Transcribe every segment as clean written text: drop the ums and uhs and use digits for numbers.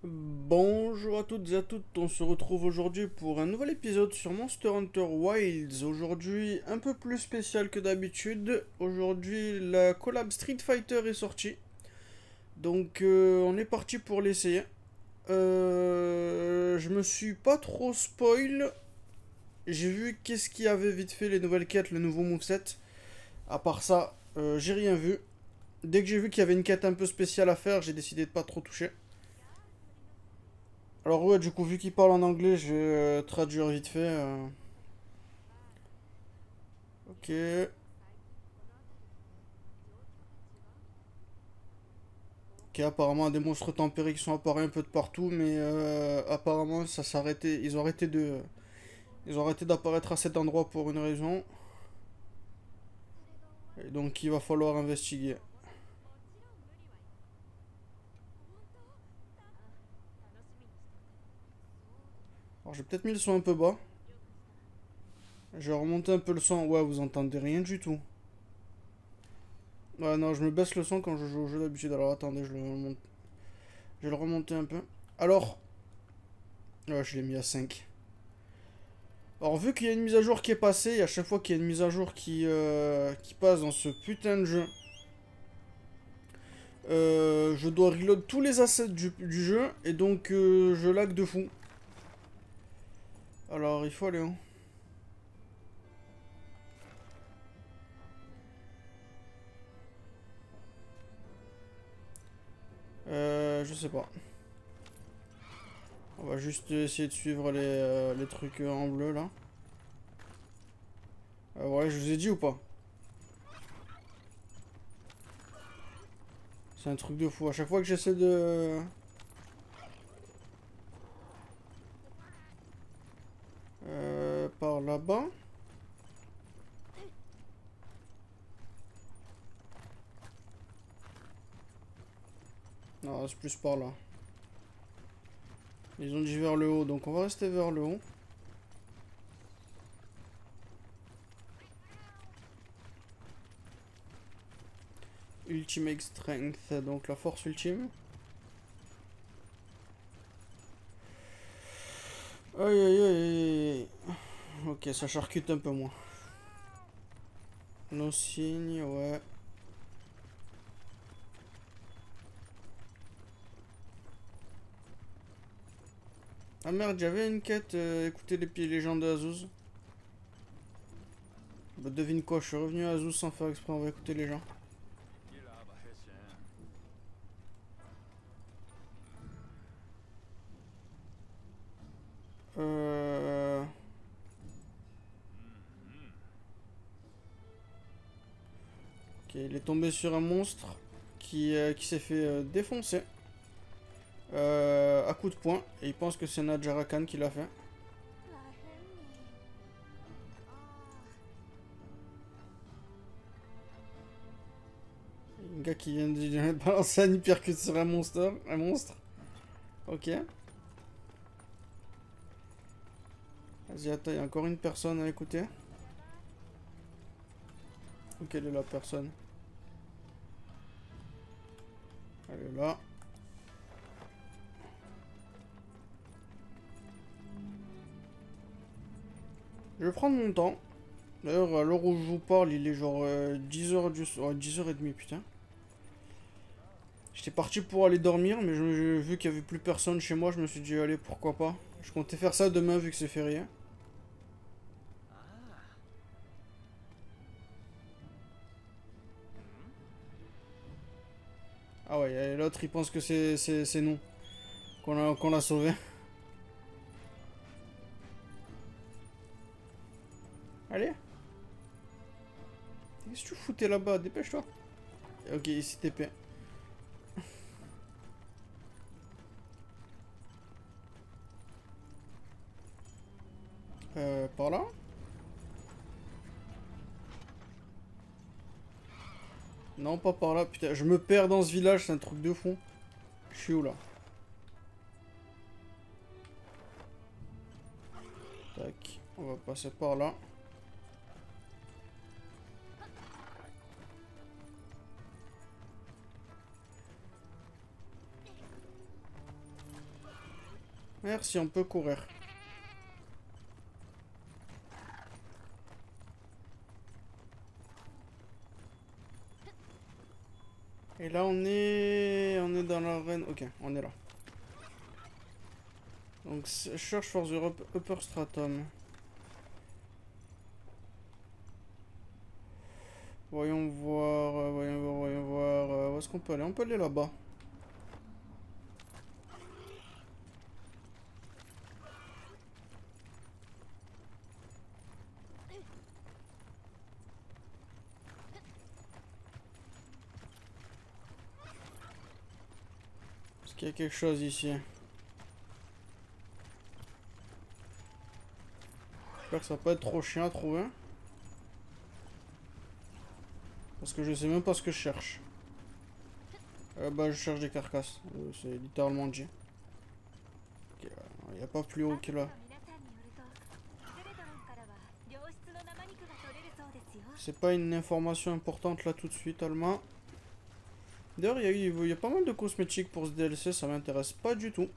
Bonjour à toutes et à toutes, on se retrouve aujourd'hui pour un nouvel épisode sur Monster Hunter Wilds. Aujourd'hui un peu plus spécial que d'habitude. Aujourd'hui la collab Street Fighter est sortie. Donc on est parti pour l'essayer. Je me suis pas trop spoil. J'ai vu qu'est-ce qu'il y avait vite fait, les nouvelles quêtes, le nouveau moveset. À part ça, j'ai rien vu. Dès que j'ai vu qu'il y avait une quête un peu spéciale à faire, j'ai décidé de pas trop toucher. Alors ouais, du coup, vu qu'il parle en anglais, je vais traduire vite fait. Ok. Ok, apparemment des monstres tempérés qui sont apparus un peu de partout, mais apparemment ça s'est arrêté. Ils ont arrêté d'apparaître à cet endroit pour une raison. Et donc il va falloir investiguer. Alors j'ai peut-être mis le son un peu bas. J'ai remonté un peu le son. Ouais, vous entendez rien du tout. Ouais, non, je me baisse le son quand je joue au jeu d'habitude. Alors attendez, je vais le remonter un peu. Alors, ouais, je l'ai mis à 5. Alors vu qu'il y a une mise à jour qui est passée, et à chaque fois qu'il y a une mise à jour qui passe dans ce putain de jeu, je dois reload tous les assets du jeu, et donc je lag de fou. Alors il faut aller où? Je sais pas. On va juste essayer de suivre les trucs en bleu là. Ouais, je vous ai dit ou pas? C'est un truc de fou. À chaque fois que j'essaie de... par là-bas. Non, c'est plus par là. Ils ont dit vers le haut, donc on va rester vers le haut. Ultimate Strength, donc la force ultime. Aïe aïe aïe aïe. Ok, ça charcute un peu moins. Nos signes, ouais. Ah merde, j'avais une quête, écouter les pieds légendes de Azuz. Bah devine quoi, je suis revenu à Azuz sans faire exprès, on va écouter les gens. Euh... Ok, il est tombé sur un monstre qui s'est fait défoncer à coups de poing. Et il pense que c'est Nadjara Khan qui l'a fait. Un gars qui vient de balancer un hypercute sur un monstre. Un monstre. Ok. Vas-y, attends, il y a encore une personne à écouter. Où quelle est la personne? Elle est là. Je vais prendre mon temps. D'ailleurs, à l'heure où je vous parle, il est genre 10h du soir. 10h30, putain. J'étais parti pour aller dormir, mais vu qu'il n'y avait plus personne chez moi, je me suis dit, allez, pourquoi pas. Je comptais faire ça demain, vu que c'est férié. Ah ouais, et l'autre, il pense que c'est nous. Qu'on l'a sauvé. Allez. Qu'est-ce que tu foutais là-bas? Dépêche-toi. Ok, ici TP. Par là? Non, pas par là. Putain, je me perds dans ce village, c'est un truc de fou. Je suis où là? Tac, on va passer par là. Merci, on peut courir. Et là on est dans l'arène. Ok, on est là. Donc cherche Force Europe Upper Stratum. Voyons voir, voyons voir. Où est-ce qu'on peut aller? On peut aller là-bas. Est-ce qu'il y a quelque chose ici? J'espère que ça va pas être trop chiant à trouver. Parce que je sais même pas ce que je cherche. Bah je cherche des carcasses. C'est littéralement dit. Il n'y a pas plus haut que là. C'est pas une information importante là tout de suite, Alma. D'ailleurs, il y a pas mal de cosmétiques pour ce DLC, ça m'intéresse pas du tout.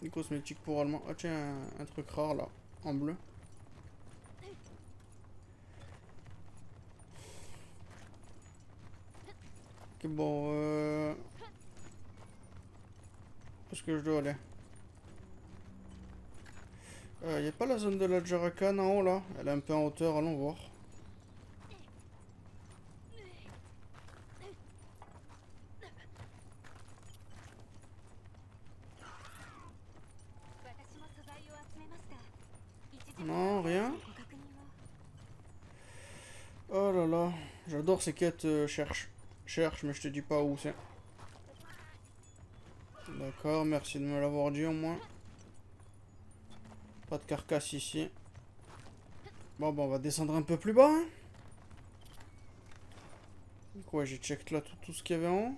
Des cosmétiques pour Alma. Ah tiens, un truc rare là, en bleu. Ok, bon, où est-ce que je dois aller? Y a pas la zone de la Jarakan en haut là? Elle est un peu en hauteur, allons voir. Non, rien. Oh là là, j'adore ces quêtes cherche. Cherche, mais je te dis pas où c'est. D'accord, merci de me l'avoir dit au moins. Pas de carcasse ici. Bon, on va descendre un peu plus bas. Hein. Quoi, j'ai check là tout ce qu'il y avait en haut.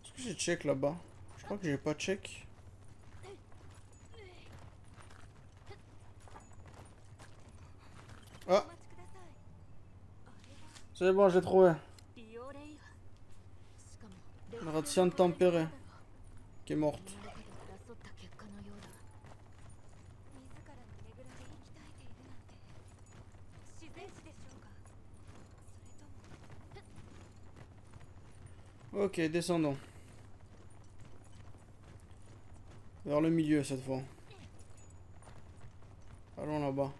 Est-ce que j'ai check là-bas? Je crois que j'ai pas check. Ah! C'est bon, j'ai trouvé. Une radiante tempérée. Qui est morte. Ok, descendons. Vers le milieu cette fois. Allons là-bas.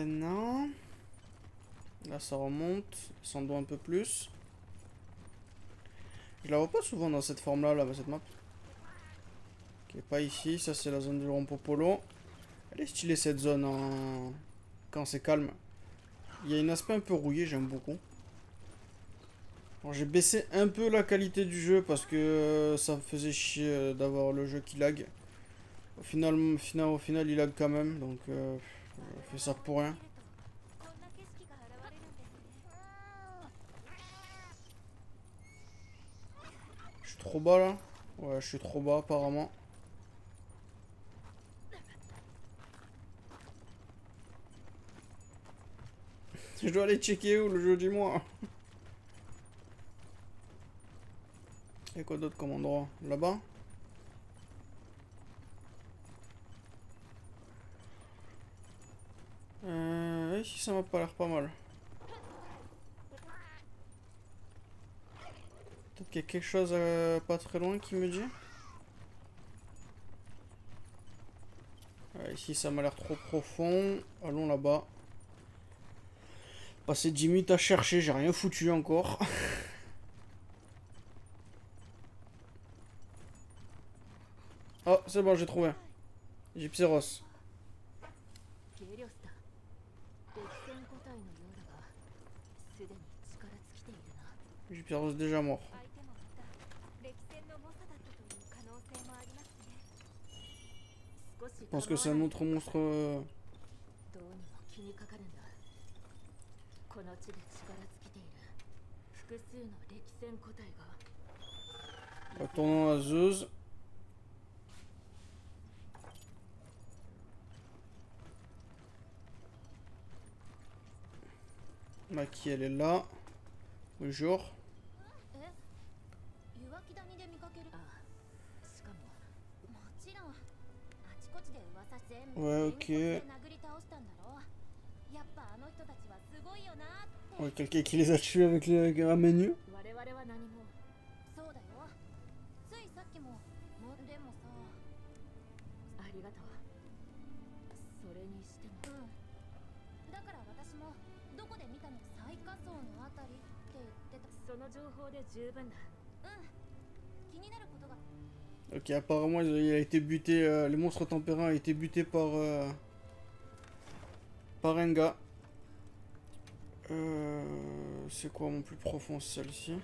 Non. Là ça remonte. Descendons un peu plus. Je la vois pas souvent dans cette forme là, cette map. Ok, pas ici. Ça c'est la zone du Rompopolo. Elle est stylée cette zone quand c'est calme. Il y a un aspect un peu rouillé, j'aime beaucoup. Bon, j'ai baissé un peu la qualité du jeu parce que ça me faisait chier d'avoir le jeu qui lag. Au final, il lag quand même, donc je fais ça pour rien. Je suis trop bas là? Ouais, je suis trop bas apparemment. Je dois aller checker où le jeu, dis-moi. Et quoi d'autre comme endroit? Là-bas? Ici ça m'a pas l'air pas mal. Peut-être qu'il y a quelque chose pas très loin qui me dit. Ici ça m'a l'air trop profond. Allons là-bas. Passer 10 minutes à chercher, j'ai rien foutu encore. Oh, c'est bon, j'ai trouvé. Gypséros. Gypséros déjà mort. Je pense que c'est un autre monstre. Retournons à Zeus. Maki, elle est là. Bonjour. Ouais, ok. Ouais, quelqu'un qui les a tués avec un menu. Ok, apparemment il a été buté, le monstre tempérant a été buté par un gars. C'est quoi mon plus profond, celle-ci?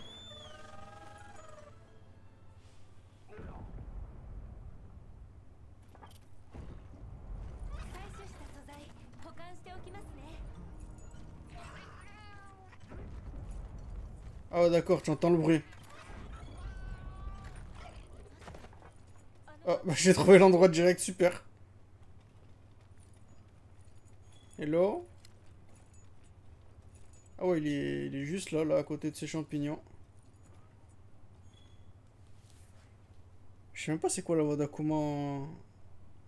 Ah ouais, d'accord, tu entends le bruit. Ah, bah, j'ai trouvé l'endroit direct, super. Hello? Ah ouais, il est juste là, à côté de ces champignons. Je sais même pas c'est quoi la voix d'Akuma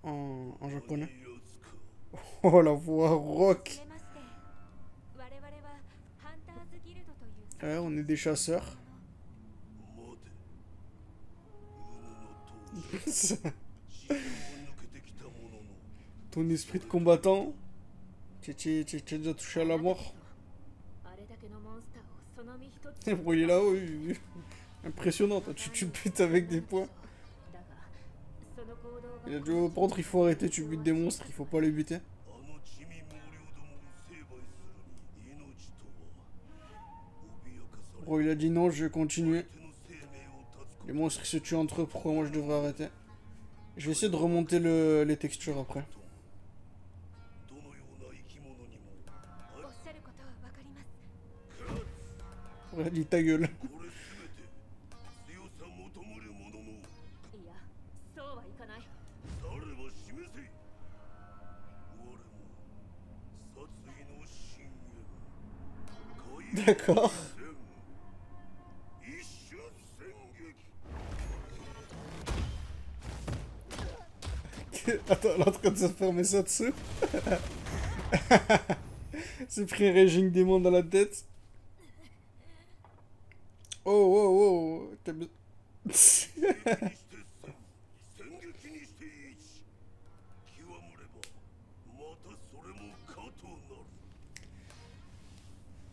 en japonais. Oh, la voix rock. Ouais, on est des chasseurs. Ton esprit de combattant. Tu déjà touché à la mort. Bon, il est là-haut. Impressionnant, toi. Tu butes avec des poings. Il a dit, oh, par contre, il faut arrêter. Tu butes des monstres. Il faut pas les buter. Bon, il a dit non, je vais continuer. Les monstres ils se tuent entre eux. Pourquoi moi je devrais arrêter? Je vais essayer de remonter les textures après. Il a dit ta gueule. D'accord. Attends, elle est en train de se fermer ça dessus. C'est pris un raging démon dans la tête. Oh, oh, oh.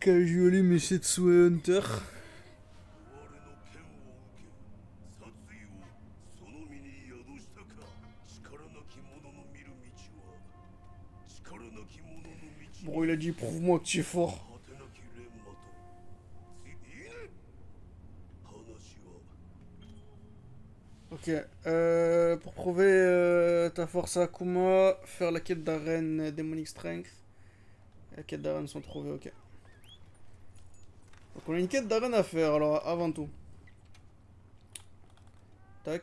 Casually Missetsu Hunter. Bon, il a dit prouve-moi que tu es fort. Ok, pour prouver ta force à Akuma, faire la quête d'arène Demonic Strength. La quête d'arène sont trouvées, ok. Donc on a une quête d'arène à faire, alors avant tout. Tac.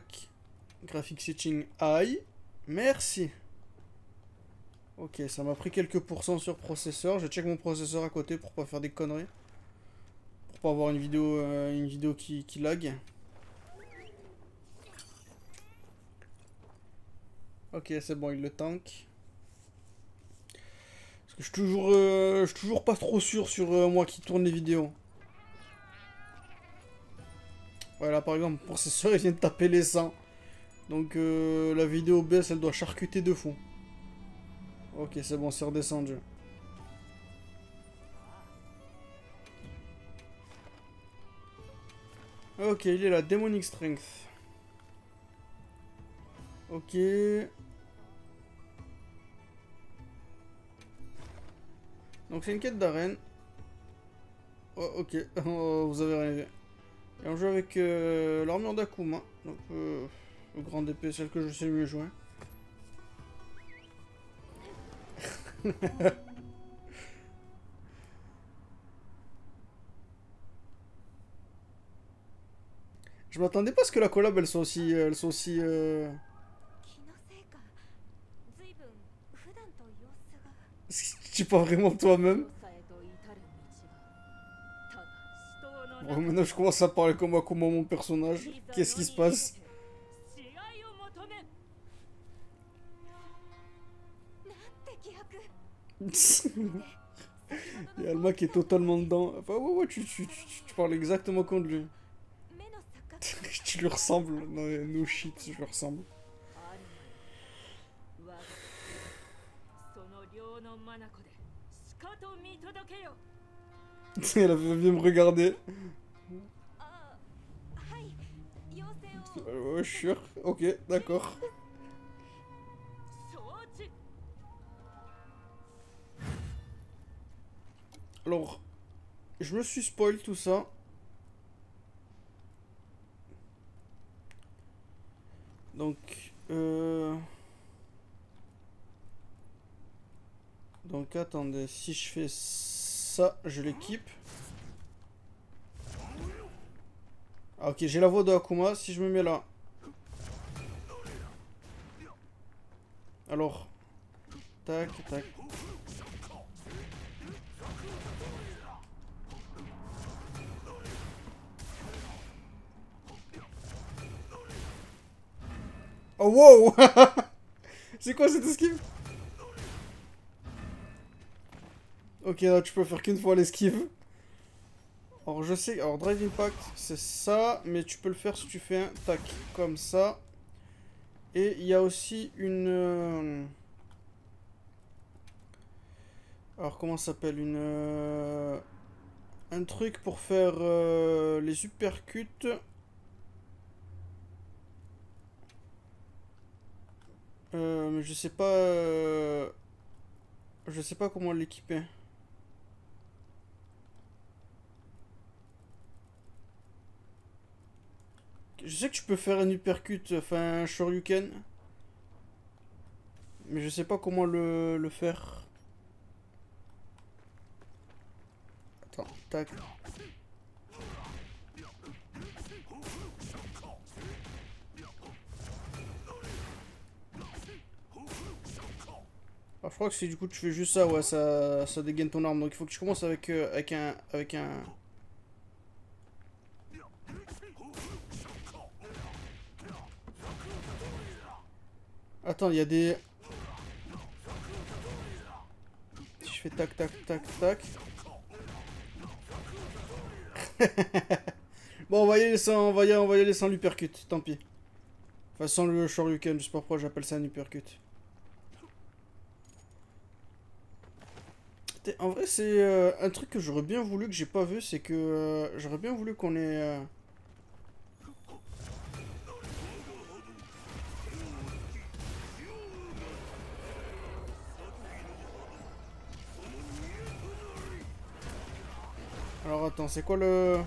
Graphic setting high. Merci. Ok, ça m'a pris quelques pourcents sur processeur. Je check mon processeur à côté pour pas faire des conneries. Pour pas avoir une vidéo qui lag. Ok, c'est bon, il le tank. Parce que je suis toujours pas trop sûr sur moi qui tourne les vidéos. Voilà, par exemple, mon processeur il vient de taper les 100. Donc la vidéo OBS elle doit charcuter de fond. Ok, c'est bon, c'est redescendu. Ok, il est là, Demonic Strength. Ok. Donc c'est une quête d'arène. Oh, ok, oh, vous avez rien vu. Et on joue avec l'armure d'Akuma. Donc le grand épée, celle que je sais mieux jouer. Je m'attendais pas à ce que la collab, elles sont aussi... Tu es pas vraiment toi-même. Bon, maintenant je commence à parler comme Akuma, mon personnage. Qu'est-ce qui se passe? Il y a Alma qui est totalement dedans. Enfin, ouais, tu parles exactement comme lui. Tu lui ressembles. Non, no shit, je lui ressemble. Elle avait bien me regarder. Ouais, je suis sûr. Ok, d'accord. Alors, je me suis spoil tout ça. Donc, donc attendez, si je fais ça, je l'équipe. Ah, ok, j'ai la voix de Akuma. Si je me mets là. Alors, tac, tac. Oh wow. C'est quoi cette esquive? Ok, là tu peux faire qu'une fois l'esquive. Alors je sais, alors Drive Impact c'est ça, mais tu peux le faire si tu fais un tac comme ça. Et il y a aussi une... alors comment ça s'appelle? Un truc pour faire les uppercuts. Mais je sais pas... je sais pas comment l'équiper. Je sais que tu peux faire un uppercut, enfin un shoryuken. Mais je sais pas comment le faire. Attends, tac. Alors, je crois que si du coup tu fais juste ça, ouais, ça dégaine ton arme. Donc il faut que tu commences avec un... Attends, il y a des... Si je fais tac, tac, tac, tac... Bon, on va y aller sans, on va y aller sans l'uppercut, tant pis. Enfin, sans le shoryuken, je sais pas pourquoi j'appelle ça un uppercut. En vrai, c'est un truc que j'aurais bien voulu, que j'ai pas vu, c'est que j'aurais bien voulu qu'on ait... Alors attends, c'est quoi le...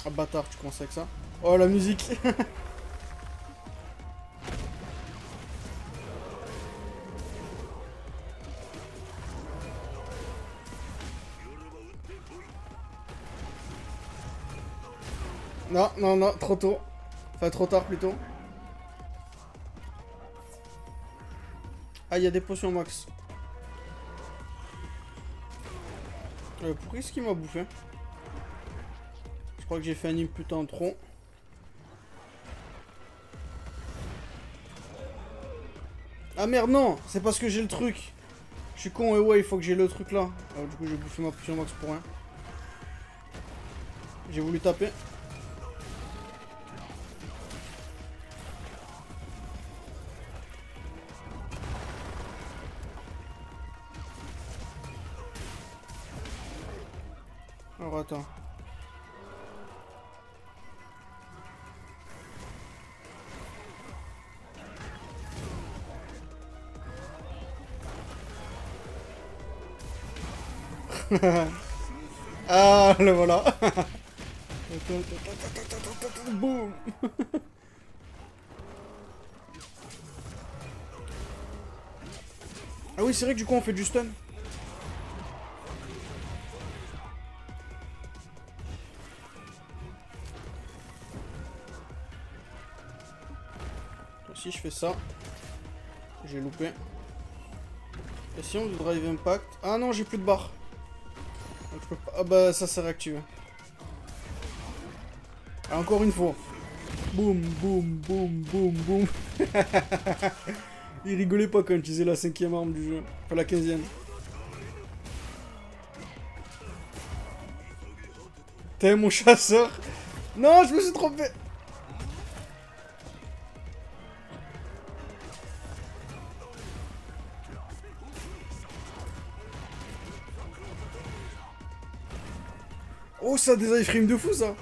Ah bâtard, tu commences avec ça. Oh la musique. Non, non, non, trop tôt. Enfin, trop tard plutôt. Ah, il y a des potions max. Pourquoi est-ce qu'il m'a bouffé? Je crois que j'ai fait un input en trop. Ah merde, non! C'est parce que j'ai le truc. Je suis con et ouais, il faut que j'ai le truc là. Alors, du coup, j'ai bouffé ma potion max pour rien. J'ai voulu taper. Alors attends. Ah, le voilà. Boum. Ah oui, c'est vrai que du coup on fait du stun. si je fais ça, j'ai loupé. Et si on drive impact... Ah non, j'ai plus de barre. Donc je peux pas... Ah bah ça s'est réactivé. Ah, encore une fois. Boum, boum, boum, boum, boum. Il rigolait pas quand il utilisait la 5e arme du jeu. Enfin la 15e. T'es mon chasseur. Non, je me suis trompé. Oh, ça a des iframes de fou, ça.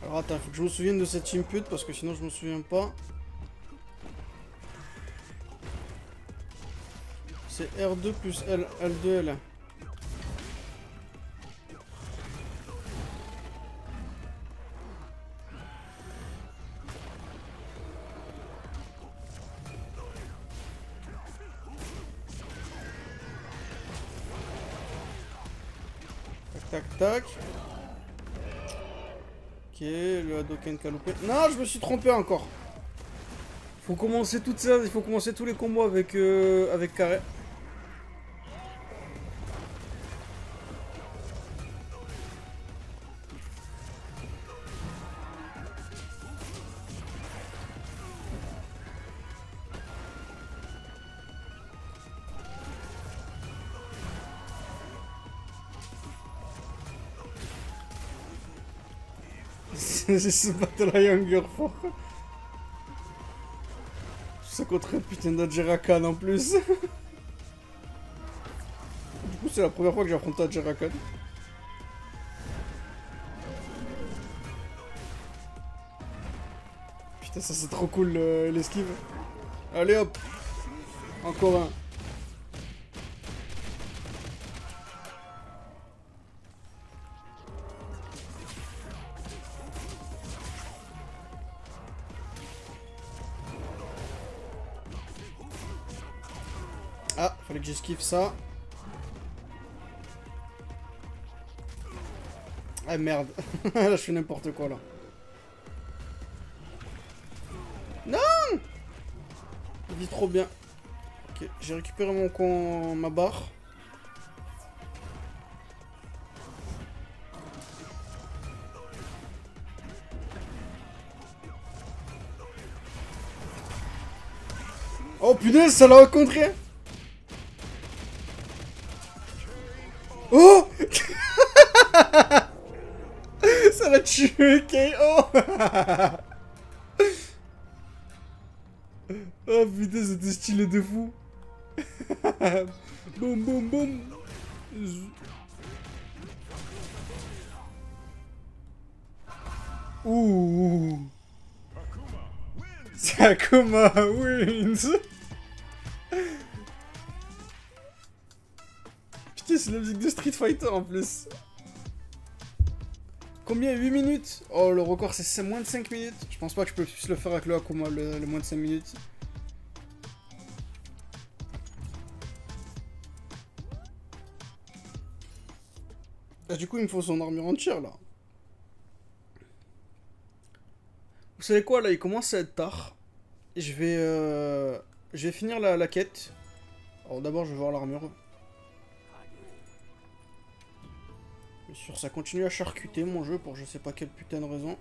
Alors attends, faut que je me souvienne de cette input parce que sinon je me souviens pas. C'est R2 plus L, L2L. Tac, tac, tac. Ok, le Hadoken qui a loupé. Non, je me suis trompé encore. Faut commencer toutes ça, il faut commencer tous les combos avec, avec carré. C'est ce battle à Younger fort. Tout ça contre un putain d'Adjerakan en plus. Du coup, c'est la première fois que j'affronte Adjerakan. Putain, ça c'est trop cool l'esquive. Allez hop. Encore un. Ah, fallait que j'esquive ça. Ah merde. Là, je fais n'importe quoi là. Non! Il vit trop bien. Ok, j'ai récupéré ma barre. Oh punaise, ça l'a rencontré! Oh! Ça l'a tué, KO! Oh putain, c'était stylé de fou! Boum boum boum! Ouh! Akuma wins! Putain, c'est la musique de Street Fighter en plus! Combien? 8 minutes? Oh, le record c'est moins de 5 minutes. Je pense pas que je puisse le faire avec le Akuma, le moins de 5 minutes. Ah, du coup, il me faut son armure entière là. Vous savez quoi, là, il commence à être tard. Je vais finir la quête. Alors d'abord, je vais voir l'armure. Bien sûr, ça continue à charcuter mon jeu pour je sais pas quelle putain de raison.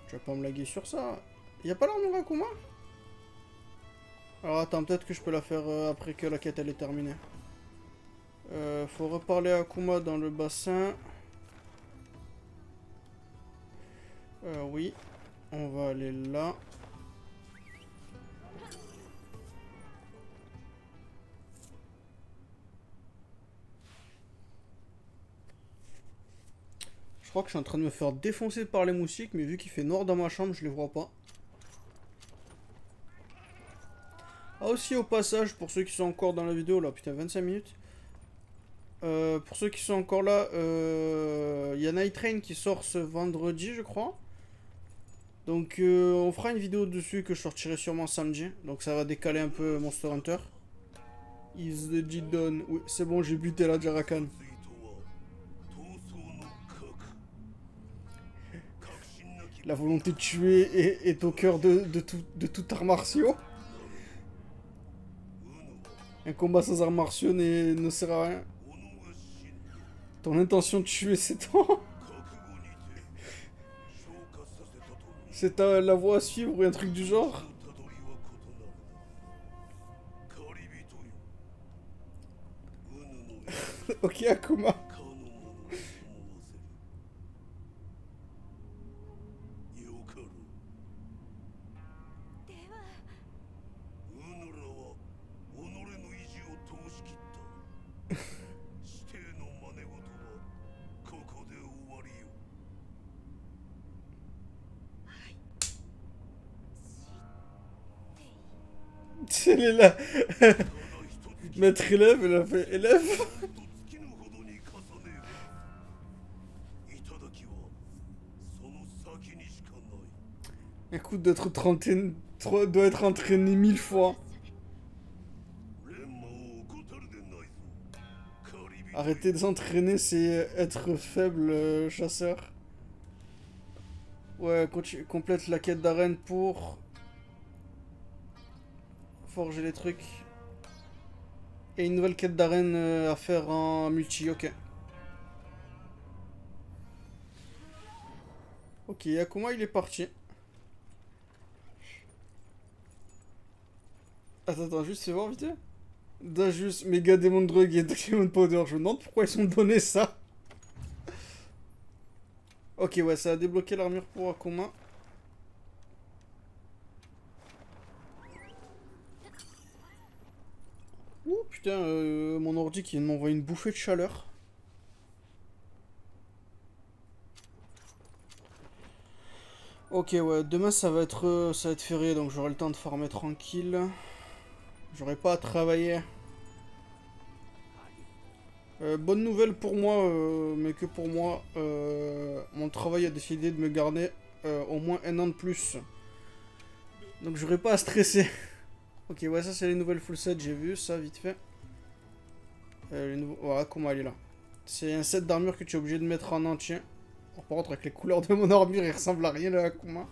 Je vais pas me laguer sur ça. Y'a pas l'armure Akuma? Alors attends, peut-être que je peux la faire après que la quête elle est terminée. Faut reparler à Akuma dans le bassin. Oui. On va aller là. Je crois que je suis en train de me faire défoncer par les moustiques, mais vu qu'il fait noir dans ma chambre, je les vois pas. Ah aussi au passage, pour ceux qui sont encore dans la vidéo, là, putain, 25 minutes. Pour ceux qui sont encore là, il y a Night Train qui sort ce vendredi, je crois. Donc on fera une vidéo dessus que je sortirai sûrement samedi. Donc ça va décaler un peu Monster Hunter. Is the G done? Oui, c'est bon, j'ai buté la Jarakan. La volonté de tuer est au cœur de tout art martiaux. Un combat sans arts martiaux ne sert à rien. Ton intention de tuer, c'est ton... c'est la voie à suivre ou un truc du genre. Ok, Akuma. Elle est là. Maître élève, elle a fait élève. Écoute, doit être entraîné 1000 fois. Arrêter de s'entraîner, c'est être faible, chasseur. Ouais, complète la quête d'arène pour forger les trucs. Et une nouvelle quête d'arène à faire en multi, ok. Ok, Akuma il est parti. Attends, juste fais voir vite. Dajus, Mega Demon Drug et Demon Powder. Je me demande pourquoi ils ont donné ça. Ok, ouais, ça a débloqué l'armure pour Akuma. Ouh, putain, mon ordi qui vient de m'envoyer une bouffée de chaleur. Ok, ouais, demain ça va être férié, donc j'aurai le temps de farmer tranquille. J'aurai pas à travailler. Bonne nouvelle pour moi, mais que pour moi, mon travail a décidé de me garder au moins 1 an de plus. Donc j'aurai pas à stresser. Ok, ouais, ça c'est les nouvelles full set, j'ai vu ça vite fait. Voilà, comment elle est là. C'est un set d'armure que tu es obligé de mettre en entier. Par contre, avec les couleurs de mon armure, il ressemble à rien là, Akuma.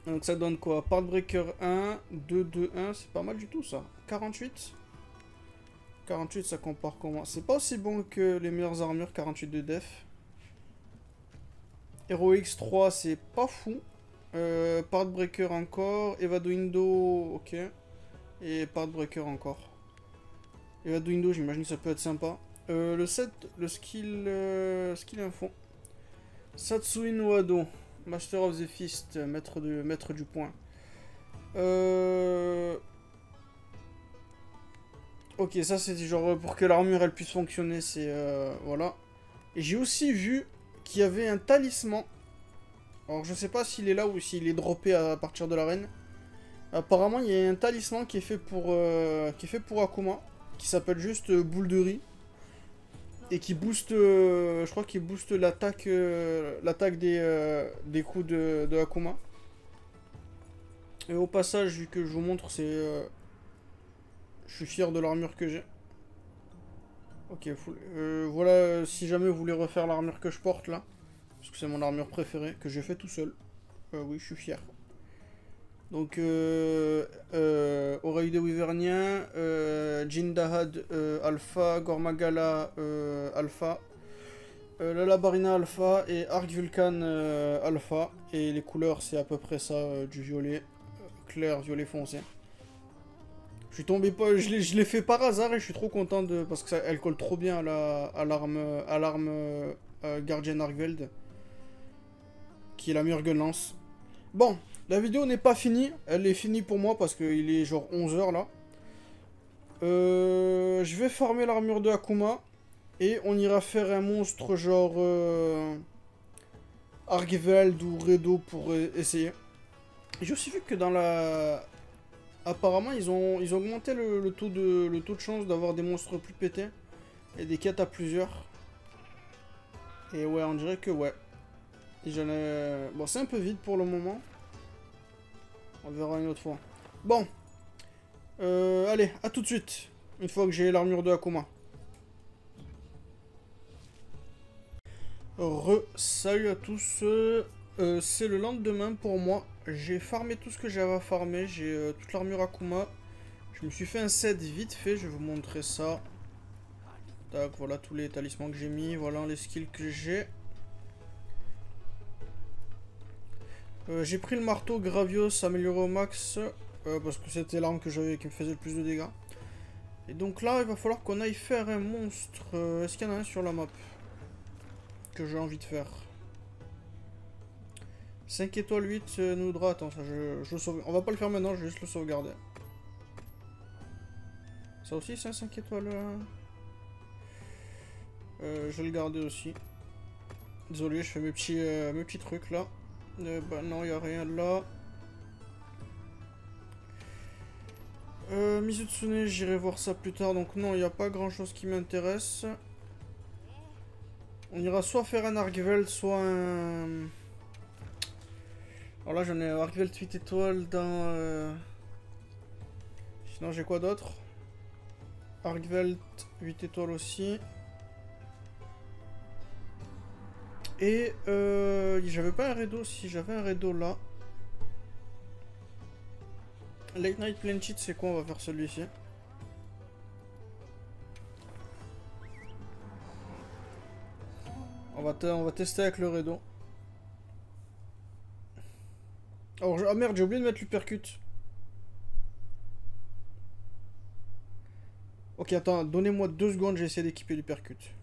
Donc ça donne quoi? Partbreaker 1, 2, 2, 1, c'est pas mal du tout ça. 48. 48 ça compare comment? C'est pas aussi bon que les meilleures armures, 48 de def. Heroics 3 c'est pas fou. Partbreaker encore. Evade Window, ok. Et Partbreaker encore. Evade Window, j'imagine que ça peut être sympa. Le set, le skill info. Satsui no Ado, Master of the Fist, maître du point. Ok, ça c'est genre pour que l'armure elle puisse fonctionner, c'est voilà. Et j'ai aussi vu qu'il y avait un talisman. Alors je sais pas s'il est là ou s'il est droppé à partir de l'arène. Apparemment il y a un talisman qui est fait pour Akuma, qui s'appelle juste boule de riz. Et qui booste, je crois qu'il booste l'attaque des coups de Akuma. Et au passage, vu que je vous montre, je suis fier de l'armure que j'ai. Ok, voilà, si jamais vous voulez refaire l'armure que je porte là, parce que c'est mon armure préférée, que j'ai fait tout seul. Oui, je suis fier. Donc, Oreille de Wyvernien, Jindahad Alpha, Gormagala Alpha, Lalabarina Alpha et Arc Vulcan Alpha. Et les couleurs, c'est à peu près ça, du violet clair, violet foncé. Je suis tombé pas, je l'ai fait par hasard et je suis trop content parce que elle colle trop bien à l'arme Guardian Argveld, qui est la meilleure gun lance. Bon, la vidéo n'est pas finie, elle est finie pour moi parce qu'il est genre 11 h là. Je vais farmer l'armure de Akuma et on ira faire un monstre genre Argveld ou Redo pour essayer. J'ai aussi vu que dans la apparemment, ils ont augmenté le taux de chance d'avoir des monstres plus pétés. Et des quêtes à plusieurs. Et ouais, on dirait que ouais. Bon, c'est un peu vide pour le moment. On verra une autre fois. Bon. Allez, à tout de suite. Une fois que j'ai l'armure de Akuma. Salut à tous. C'est le lendemain pour moi. J'ai farmé tout ce que j'avais à farmer. J'ai toute l'armure Akuma. Je me suis fait un set vite fait. Je vais vous montrer ça. Tac, voilà tous les talismans que j'ai mis. Voilà les skills que j'ai. J'ai pris le marteau Gravios amélioré au max. Parce que c'était l'arme que j'avais qui me faisait le plus de dégâts. Et donc là, il va falloir qu'on aille faire un monstre. Est-ce qu'il y en a un sur la map que j'ai envie de faire? 5 étoiles 8 nous voudra. Attends, ça je le sauve. On va pas le faire maintenant, je vais juste le sauvegarder. Ça aussi, c'est un 5 étoiles. Je vais le garder aussi. Désolé, je fais mes petits trucs là. Bah non, il n'y a rien là. Mizutsune, j'irai voir ça plus tard. Donc non, il n'y a pas grand chose qui m'intéresse. On ira soit faire un Argveld, soit un... Alors là, j'en ai un Argveld 8 étoiles dans... Sinon, j'ai quoi d'autre? Argveld 8 étoiles aussi. Et j'avais pas un Redo. Si j'avais un Redo là. Late Night Plain Cheat, c'est quoi? On va faire celui-ci. On va tester avec le Redo. Alors, ah merde, j'ai oublié de mettre l'uppercut. Ok, attends, donnez-moi 2 secondes, j'ai essayé d'équiper l'uppercut.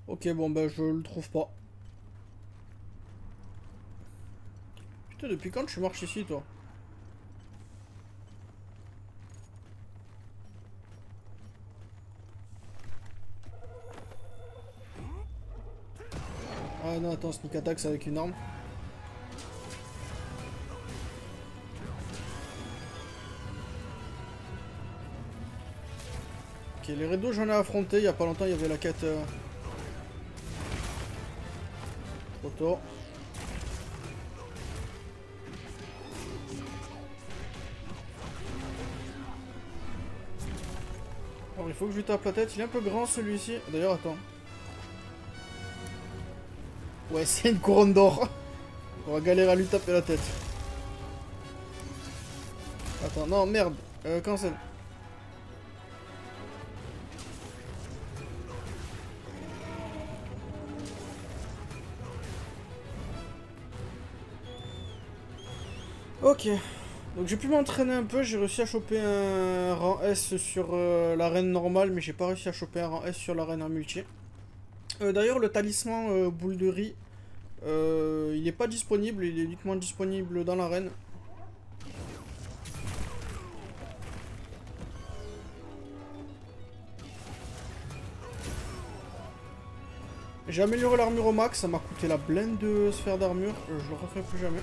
Ok, bon, bah, je le trouve pas. Putain, depuis quand tu marches ici, toi? Ah non, attends, sneak attack, c'est avec une arme. Ok, les Redo, j'en ai affronté. Il y a pas longtemps, il y avait la quête... Trop tôt. Alors, il faut que je lui tape la tête. Il est un peu grand, celui-ci. D'ailleurs, attends. Ouais, c'est une couronne d'or. On va galérer à lui taper la tête. Attends, non, merde. Cancel. Ok. Donc j'ai pu m'entraîner un peu. J'ai réussi à choper un rang S sur l'arène normale. Mais j'ai pas réussi à choper un rang S sur l'arène en multi. D'ailleurs, le talisman boule de riz. Il n'est pas disponible, il est uniquement disponible dans l'arène. J'ai amélioré l'armure au max, ça m'a coûté la blinde de sphère d'armure, je le referai plus jamais.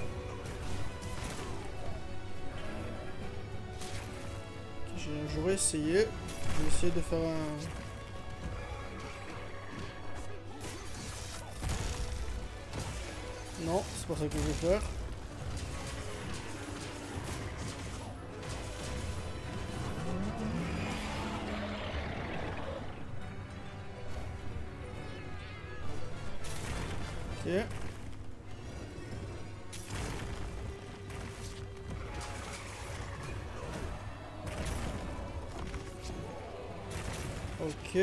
J'aurais essayé, je vais essayer de faire un... Non, c'est pas ça que je vais faire. Ok. Ok.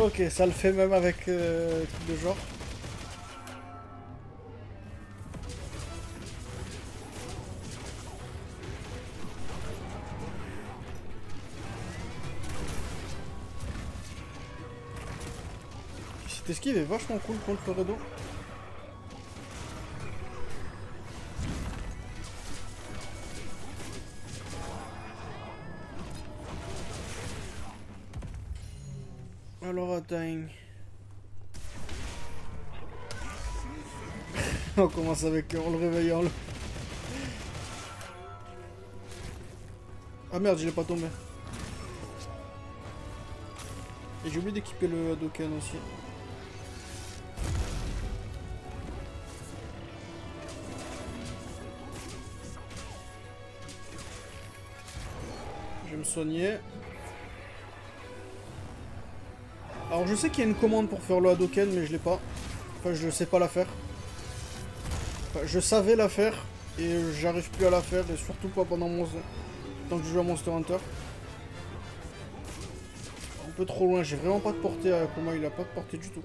Ok, ça le fait même avec truc de genre. Cette esquive est vachement cool contre le Redo. Alors attends. On commence avec en le réveillant. Ah merde, je l'ai pas tombé. Et j'ai oublié d'équiper le Hadoken aussi. Je vais me soigner. Alors je sais qu'il y a une commande pour faire le Hadoken, mais je l'ai pas. Enfin, je sais pas la faire. Enfin, je savais la faire, et j'arrive plus à la faire, et surtout pas pendant mon... tant que je joue à Monster Hunter. Un peu trop loin, j'ai vraiment pas de portée à Akuma, il a pas de portée du tout.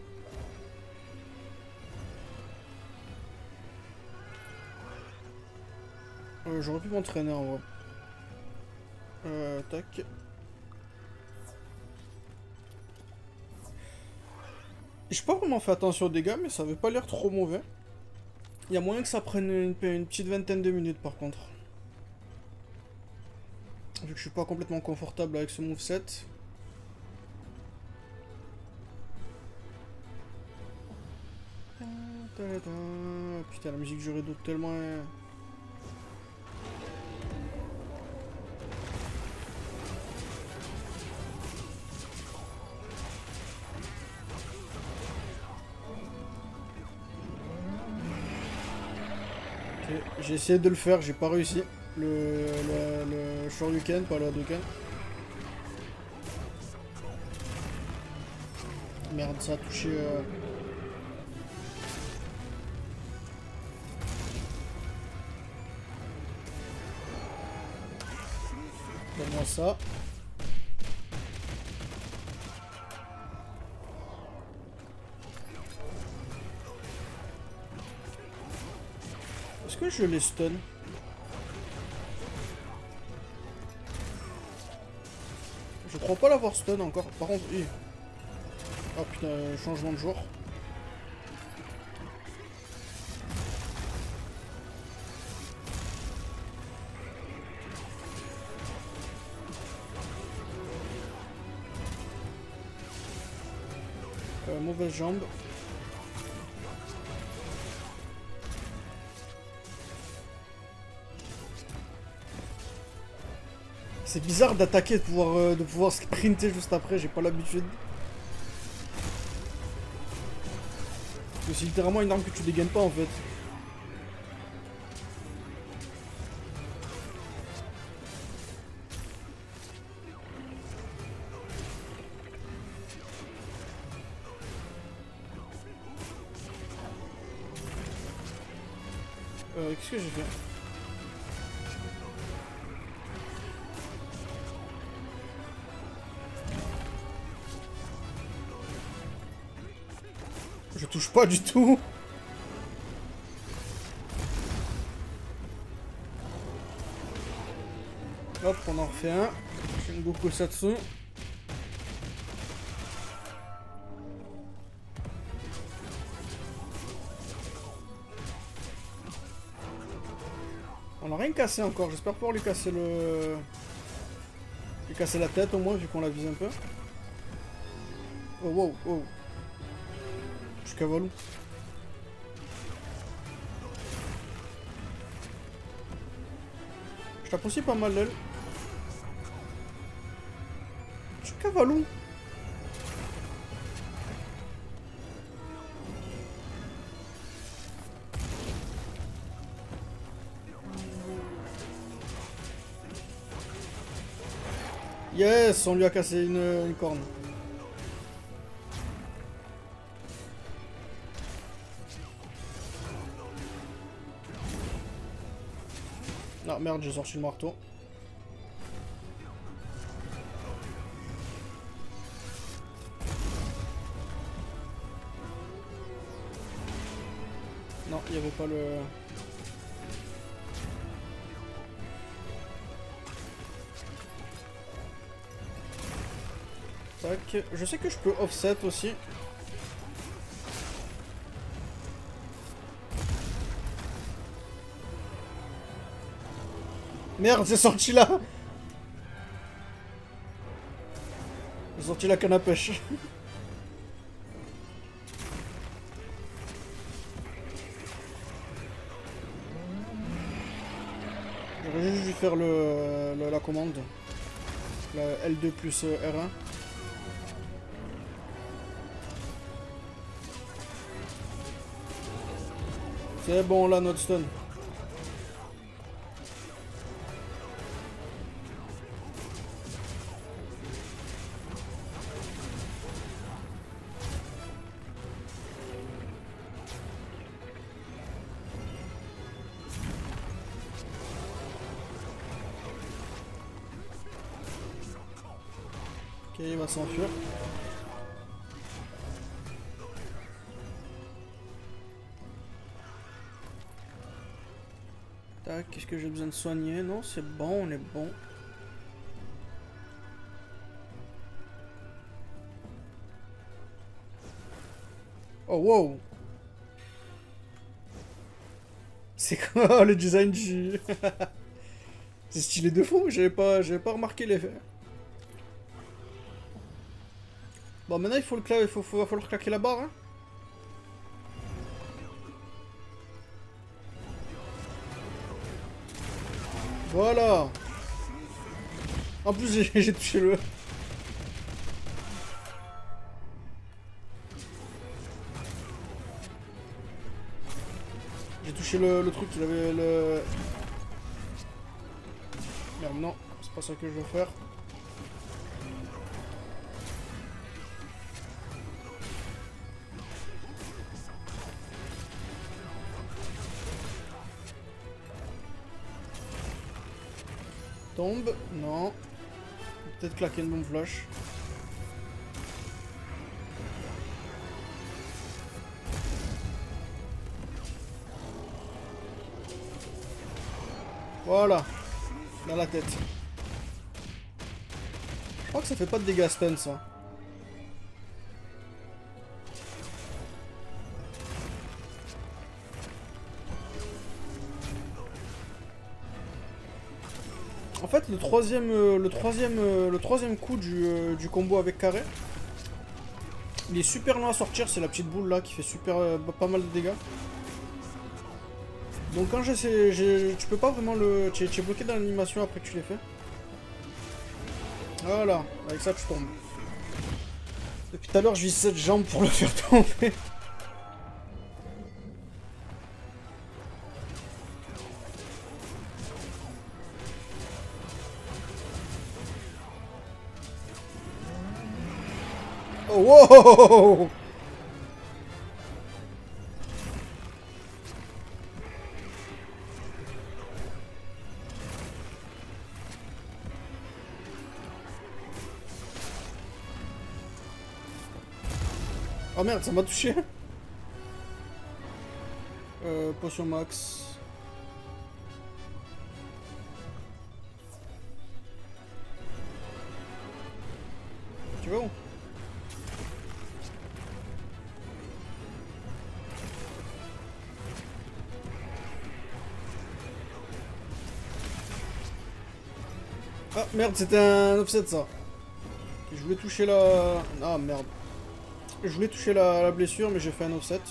J'aurais pu m'entraîner en vrai. Tac. J'ai pas vraiment fait attention aux dégâts, mais ça avait pas l'air trop mauvais. Il y a moyen que ça prenne une petite vingtaine de minutes par contre. Vu que je suis pas complètement confortable avec ce moveset. Putain, la musique du rideau tellement... Ok, j'ai essayé de le faire, j'ai pas réussi. Le Shoryuken, pas le Hadouken. Merde, ça a touché... Donne-moi ça. Est-ce que je les stun? Je crois pas l'avoir stun encore. Par contre, oui. Oh putain, changement de jour. Mauvaise jambe. C'est bizarre d'attaquer, de pouvoir sprinter juste après, j'ai pas l'habitude. C'est littéralement une arme que tu dégaines pas en fait. Qu'est-ce que j'ai fait? Je touche pas du tout. Hop, on en refait un. Shingoku Satsu. On n'a rien cassé encore, j'espère pouvoir lui casser le... lui casser la tête au moins vu qu'on la vise un peu. Oh wow, oh. Je suis cavalou. Je tape aussi pas mal l'aile. Je suis cavalou. Yes, on lui a cassé une corne. Ah merde, j'ai sorti le marteau. Non, il n'y avait pas le... Tac. Je sais que je peux offset aussi. Merde, c'est sorti là. J'ai sorti la canne à pêche. J'aurais juste dû faire la commande. La L2 plus R1. C'est bon là, notre stun. Ok, il va s'enfuir. Tac, qu'est-ce que j'ai besoin de soigner? Non, c'est bon, on est bon. Oh wow! C'est quoi le design du... C'est stylé de fou, j'avais pas remarqué l'effet. Bon, maintenant il faut va falloir claquer la barre, hein. Voilà. En plus, j'ai touché le... J'ai touché le truc, il avait le... Merde, non, c'est pas ça que je veux faire. Tombe, non. Peut-être claquer une bombe flash. Voilà. Dans la tête. Je crois que ça fait pas de dégâts stun, ça. En fait, le troisième coup du combo avec carré, il est super lent à sortir. C'est la petite boule là qui fait pas mal de dégâts. Donc quand tu peux pas vraiment le... Tu es bloqué dans l'animation après que tu l'aies fait. Voilà, avec ça tu tombes. Depuis tout à l'heure je vise cette jambe pour le faire tomber. Oh wow! Oh merde, ça m'a touché. Potion max. Tu vas où? Ah merde, c'était un offset ça. Je voulais toucher la... Ah merde. Je voulais toucher la blessure mais j'ai fait un offset.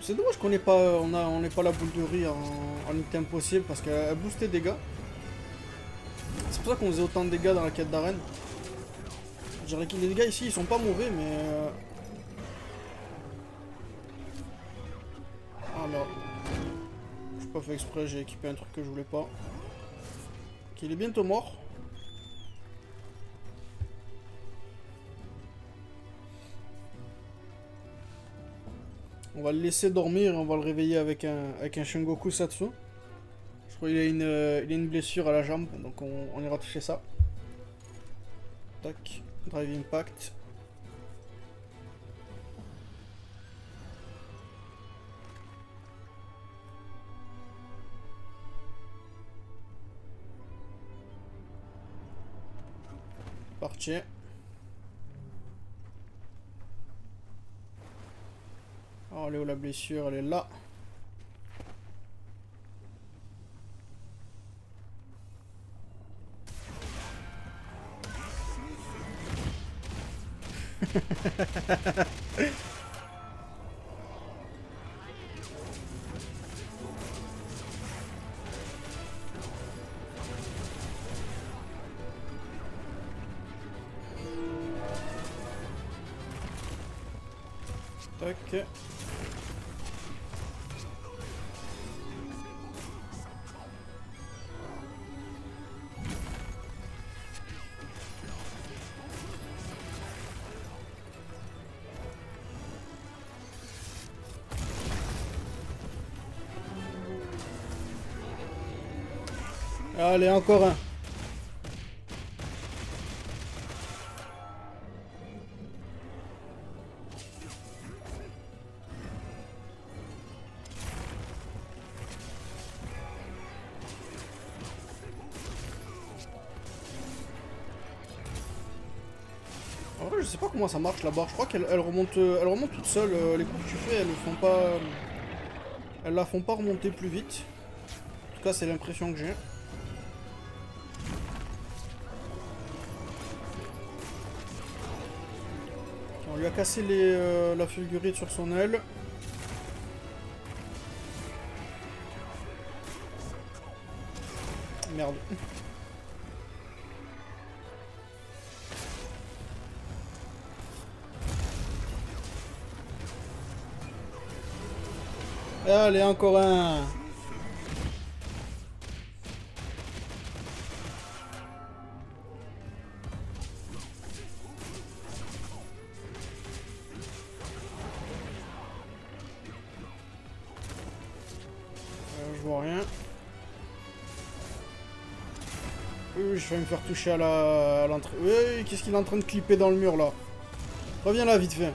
C'est dommage qu'on n'ait pas, on ait pas la boule de riz en unité impossible parce qu'elle boostait des dégâts. C'est pour ça qu'on faisait autant de dégâts dans la quête d'arène. Je dirais que les dégâts ici ils sont pas mauvais mais... Ah merde. J'ai pas fait exprès, j'ai équipé un truc que je voulais pas. Ok, il est bientôt mort. On va le laisser dormir et on va le réveiller avec un Shengoku Satsu. Je crois qu'il a une blessure à la jambe, donc on ira toucher ça. Tac, Drive Impact. Parti. Alors, elle est où la blessure? Elle est là. Tac. Allez, encore un. En vrai, je sais pas comment ça marche la barre. Je crois qu'elle remonte toute seule. Les coups que tu fais, elles ne font pas. Elles la font pas remonter plus vite. En tout cas, c'est l'impression que j'ai. On lui a cassé la fulgurite sur son aile. Merde. Allez, encore un. Je vois rien. Je vais me faire toucher à l'entrée. Oui, qu'est-ce qu'il est en train de clipper dans le mur là? Reviens là, vite fait.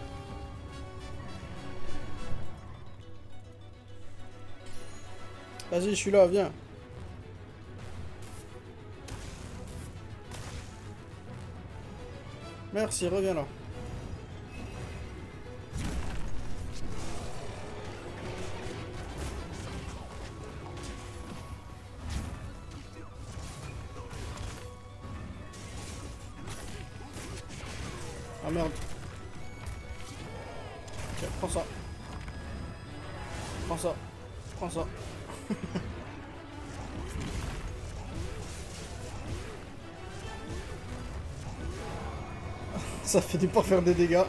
Vas-y, je suis là, viens. Merci, reviens là. Ah merde. Tiens, prends ça. Prends ça. Prends ça. Ça fait du pas faire des dégâts.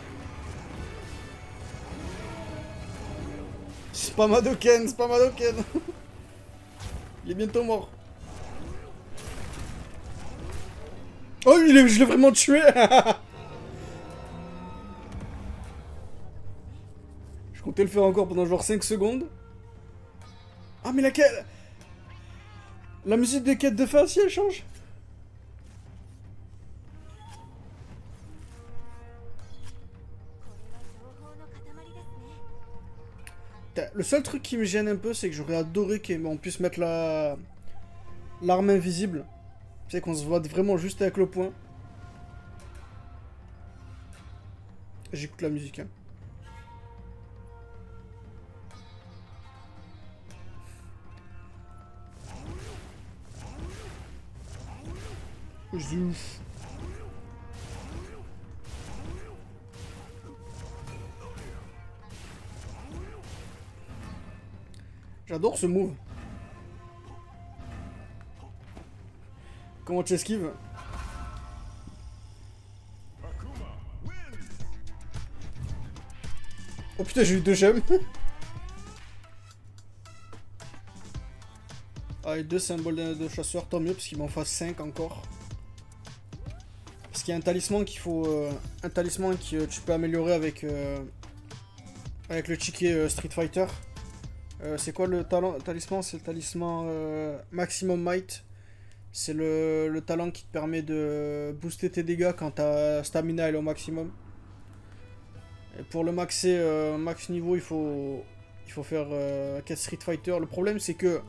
C'est pas Madoken, c'est pas Madoken. Il est bientôt mort. Oh, je l'ai vraiment tué. Je comptais le faire encore pendant genre 5 secondes. Ah mais laquelle? La musique des quêtes de fin, si elle change. Le seul truc qui me gêne un peu, c'est que j'aurais adoré qu'on puisse mettre l'arme invisible. Tu sais qu'on se voit vraiment juste avec le poing. J'écoute la musique, hein. Zouf. J'adore ce move. Comment tu esquives? Oh putain, j'ai eu 2 gemmes. Ah, et 2 symboles de chasseur, tant mieux, parce qu'il m'en fasse 5 encore. Parce qu'il y a un talisman qu'il faut... un talisman que tu peux améliorer avec le ticket Street Fighter. C'est quoi le talisman? C'est le talisman Maximum Might. C'est le talent qui te permet de booster tes dégâts quand ta stamina est au maximum. Et pour le maxer max niveau, il faut faire quête Street Fighter. Le problème, c'est que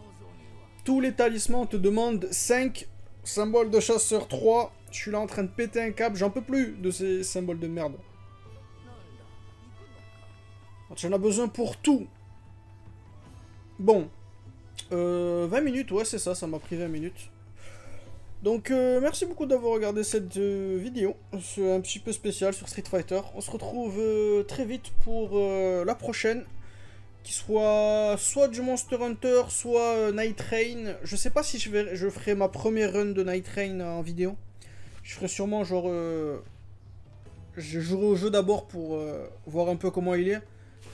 tous les talismans te demandent 5 symboles de chasseur 3. Je suis là en train de péter un câble. J'en peux plus de ces symboles de merde. J'en ai besoin pour tout. Bon. 20 minutes, ouais, c'est ça. Ça m'a pris 20 minutes. Donc merci beaucoup d'avoir regardé cette vidéo, c'est un petit peu spécial sur Street Fighter. On se retrouve très vite pour la prochaine, qui soit du Monster Hunter, soit Night Rain. Je sais pas si je ferai ma première run de Night Rain en vidéo. Je ferai sûrement genre... je jouerai au jeu d'abord pour voir un peu comment il est.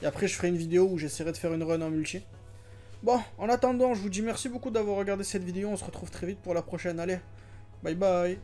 Et après je ferai une vidéo où j'essaierai de faire une run en multi. Bon, en attendant, je vous dis merci beaucoup d'avoir regardé cette vidéo. On se retrouve très vite pour la prochaine. Allez, bye bye.